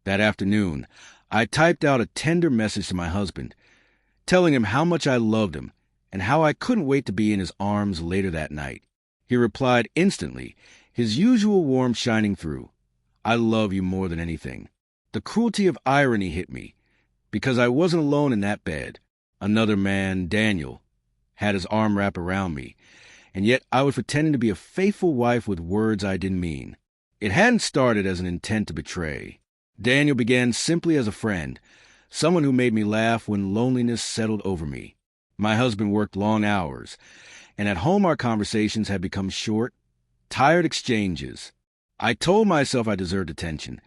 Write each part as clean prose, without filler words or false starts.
That afternoon, I typed out a tender message to my husband, telling him how much I loved him and how I couldn't wait to be in his arms later that night. He replied instantly, his usual warmth shining through. I love you more than anything. The cruelty of irony hit me, because I wasn't alone in that bed. Another man, Daniel, had his arm wrapped around me, and yet I was pretending to be a faithful wife with words I didn't mean. It hadn't started as an intent to betray. Daniel began simply as a friend, someone who made me laugh when loneliness settled over me. My husband worked long hours, and at home our conversations had become short, tired exchanges. I told myself I deserved attention,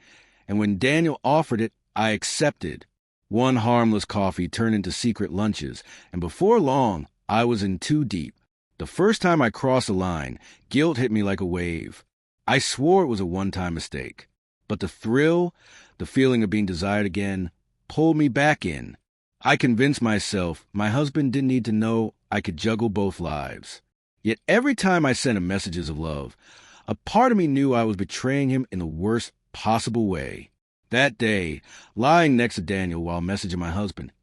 and when Daniel offered it, I accepted. One harmless coffee turned into secret lunches, and before long, I was in too deep. The first time I crossed the line, guilt hit me like a wave. I swore it was a one-time mistake, but the thrill, the feeling of being desired again, pulled me back in. I convinced myself my husband didn't need to know I could juggle both lives. Yet every time I sent him messages of love, a part of me knew I was betraying him in the worst possible way. That day, lying next to Daniel while messaging my husband,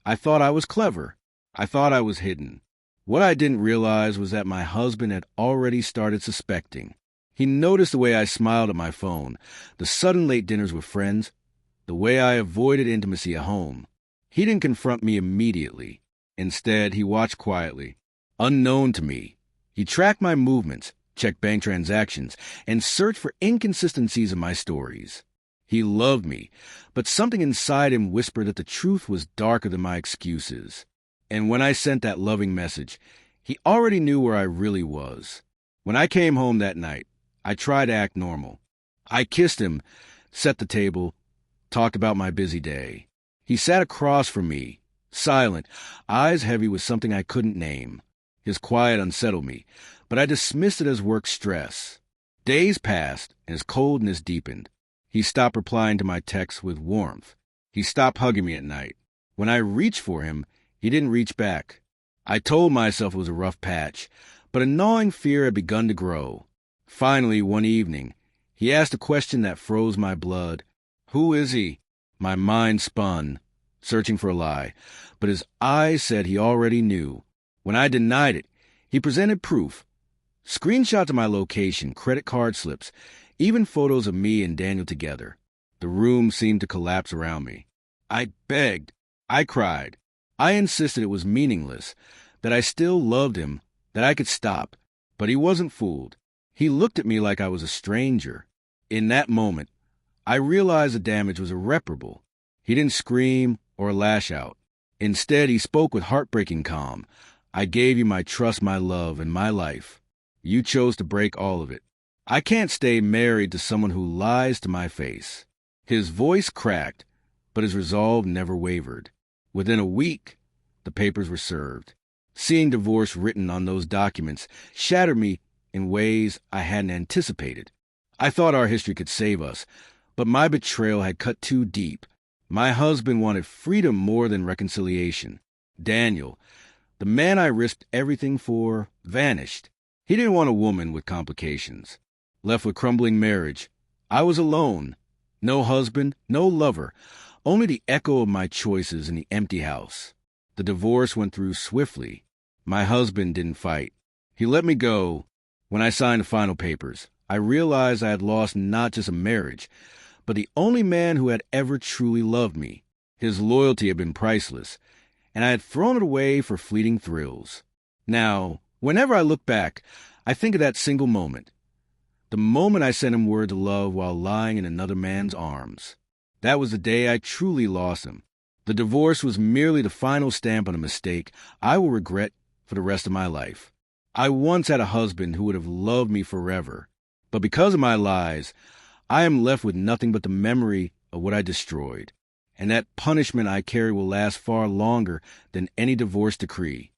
I thought I was clever. I thought I was hidden. What I didn't realize was that my husband had already started suspecting. He noticed the way I smiled at my phone, the sudden late dinners with friends, the way I avoided intimacy at home. He didn't confront me immediately. Instead, he watched quietly. Unknown to me, he tracked my movements, checked bank transactions, and searched for inconsistencies in my stories. He loved me, but something inside him whispered that the truth was darker than my excuses. And when I sent that loving message, he already knew where I really was. When I came home that night, I tried to act normal. I kissed him, set the table, talked about my busy day. He sat across from me, silent, eyes heavy with something I couldn't name. His quiet unsettled me, but I dismissed it as work stress. Days passed, and his coldness deepened. He stopped replying to my texts with warmth. He stopped hugging me at night. When I reached for him, he didn't reach back. I told myself it was a rough patch, but a gnawing fear had begun to grow. Finally, one evening, he asked a question that froze my blood. Who is he? My mind spun, searching for a lie, but his eyes said he already knew. When I denied it, he presented proof. Screenshots of my location, credit card slips, even photos of me and Daniel together. The room seemed to collapse around me. I begged. I cried. I insisted it was meaningless, that I still loved him, that I could stop. But he wasn't fooled. He looked at me like I was a stranger. In that moment, I realized the damage was irreparable. He didn't scream or lash out. Instead, he spoke with heartbreaking calm. I gave you my trust, my love, and my life. You chose to break all of it. I can't stay married to someone who lies to my face. His voice cracked, but his resolve never wavered. Within a week, the papers were served. Seeing divorce written on those documents shattered me in ways I hadn't anticipated. I thought our history could save us, but my betrayal had cut too deep. My husband wanted freedom more than reconciliation. Daniel, the man I risked everything for, vanished. He didn't want a woman with complications. Left with crumbling marriage, I was alone. No husband, no lover, only the echo of my choices in the empty house. The divorce went through swiftly. My husband didn't fight. He let me go. When I signed the final papers, I realized I had lost not just a marriage, but the only man who had ever truly loved me. His loyalty had been priceless, and I had thrown it away for fleeting thrills. Now, whenever I look back, I think of that single moment. The moment I sent him word to love while lying in another man's arms. That was the day I truly lost him. The divorce was merely the final stamp on a mistake I will regret for the rest of my life. I once had a husband who would have loved me forever, but because of my lies, I am left with nothing but the memory of what I destroyed, and that punishment I carry will last far longer than any divorce decree.